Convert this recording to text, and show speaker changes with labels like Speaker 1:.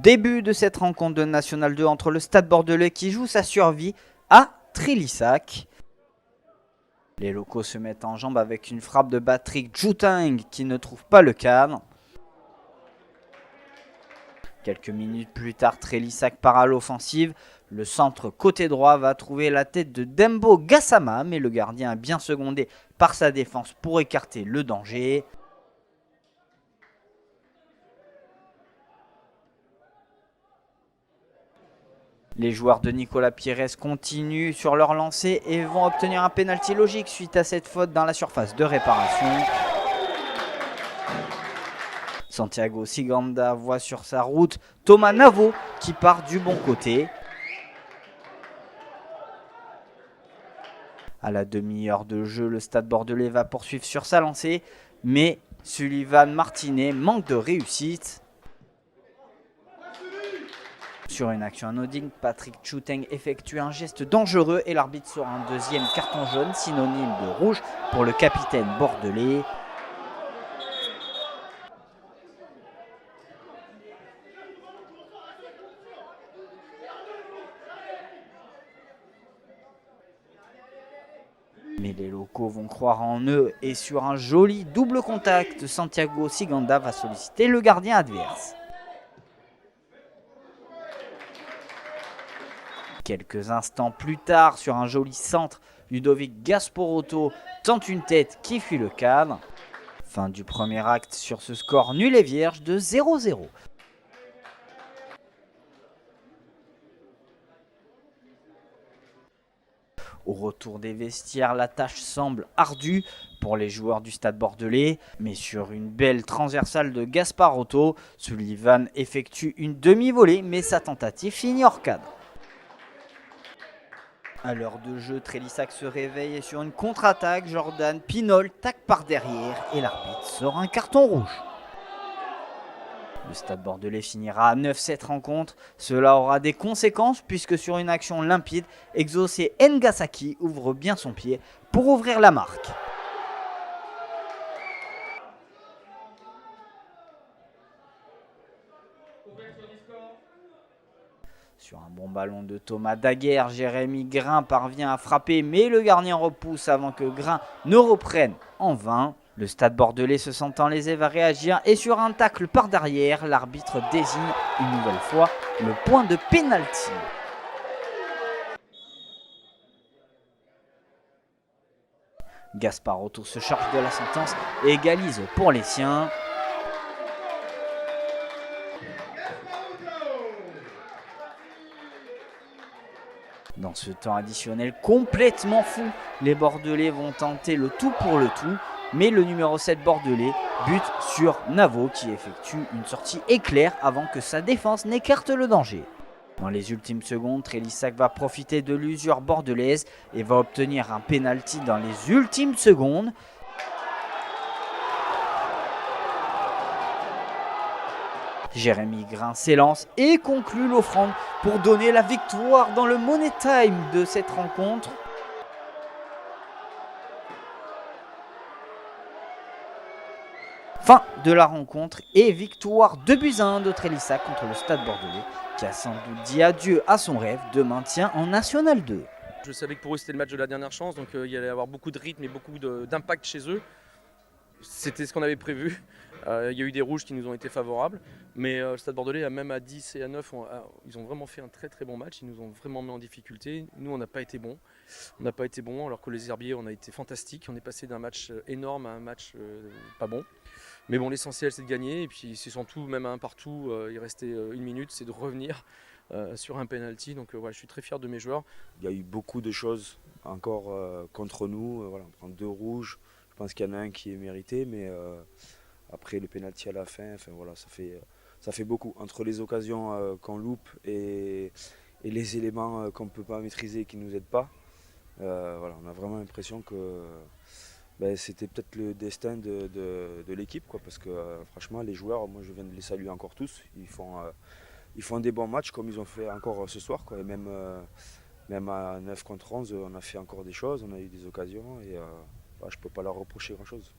Speaker 1: Début de cette rencontre de National 2 entre le Stade Bordelais qui joue sa survie à Trélissac. Les locaux se mettent en jambe avec une frappe de Patrick Jutang qui ne trouve pas le cadre. Quelques minutes plus tard, Trélissac part à l'offensive. Le centre côté droit va trouver la tête de Dembo Gassama, mais le gardien est bien secondé par sa défense pour écarter le danger. Les joueurs de Nicolas Pires continuent sur leur lancée et vont obtenir un pénalty logique suite à cette faute dans la surface de réparation. Santiago Siganda voit sur sa route Thomas Navo qui part du bon côté. À la demi-heure de jeu, le Stade Bordelais va poursuivre sur sa lancée, mais Sullivan Martinet manque de réussite. Sur une action anodine, Patrick Jutang effectue un geste dangereux et l'arbitre sort un deuxième carton jaune, synonyme de rouge pour le capitaine bordelais. Mais les locaux vont croire en eux et sur un joli double contact, Santiago Siganda va solliciter le gardien adverse. Quelques instants plus tard, sur un joli centre, Ludovic Gasporotto tente une tête qui fuit le cadre. Fin du premier acte sur ce score nul et vierge de 0-0. Au retour des vestiaires, la tâche semble ardue pour les joueurs du Stade Bordelais, mais sur une belle transversale de Gasparotto, Sullivan effectue une demi-volée, mais sa tentative finit hors cadre. À l'heure de jeu, Trélissac se réveille et sur une contre-attaque, Jordan Pinol tacle par derrière et l'arbitre sort un carton rouge. Le Stade Bordelais finira à 9 cette rencontre. Cela aura des conséquences puisque sur une action limpide, Exaucé Ngasaki ouvre bien son pied pour ouvrir la marque. Sur un bon ballon de Thomas Daguerre, Jérémy Grain parvient à frapper, mais le gardien repousse avant que Grain ne reprenne en vain. Le Stade Bordelais se sentant lésé va réagir et sur un tacle par derrière, l'arbitre désigne une nouvelle fois le point de pénalty. Gasparotto se charge de la sentence et égalise pour les siens. Dans ce temps additionnel complètement fou, les Bordelais vont tenter le tout pour le tout, mais le numéro 7 bordelais bute sur Navo qui effectue une sortie éclair avant que sa défense n'écarte le danger. Dans les ultimes secondes, Trélissac va profiter de l'usure bordelaise et va obtenir un pénalty dans les ultimes secondes. Jérémy Grain s'élance et conclut l'offrande pour donner la victoire dans le Money Time de cette rencontre. Fin de la rencontre et victoire 2-1 de Trélissac contre le Stade Bordelais qui a sans doute dit adieu à son rêve de maintien en National 2.
Speaker 2: Je savais que pour eux c'était le match de la dernière chance, donc il y allait avoir beaucoup de rythme et beaucoup d'impact chez eux. C'était ce qu'on avait prévu. Il y a eu des rouges qui nous ont été favorables, mais le Stade Bordelais, même à 10 et à 9, ils ont vraiment fait un très très bon match. Ils nous ont vraiment mis en difficulté. Nous, on n'a pas été bons. On n'a pas été bons, alors que les Herbiers, on a été fantastiques. On est passé d'un match énorme à un match pas bon. Mais bon, l'essentiel, c'est de gagner. Et puis, c'est surtout, même à un partout, il restait une minute, c'est de revenir sur un penalty. Donc, voilà, je suis très fier de mes joueurs.
Speaker 3: Il y a eu beaucoup de choses encore contre nous. Voilà, on prend 2 rouges. Je pense qu'il y en a un qui est mérité, mais après le penalty à la fin, voilà, ça fait beaucoup. Entre les occasions qu'on loupe et les éléments qu'on ne peut pas maîtriser et qui ne nous aident pas, voilà, on a vraiment l'impression que c'était peut-être le destin de l'équipe, quoi, parce que franchement, les joueurs, moi je viens de les saluer encore tous, ils font des bons matchs comme ils ont fait encore ce soir, quoi, et même à 9 contre 11, on a fait encore des choses, on a eu des occasions et je ne peux pas leur reprocher grand-chose.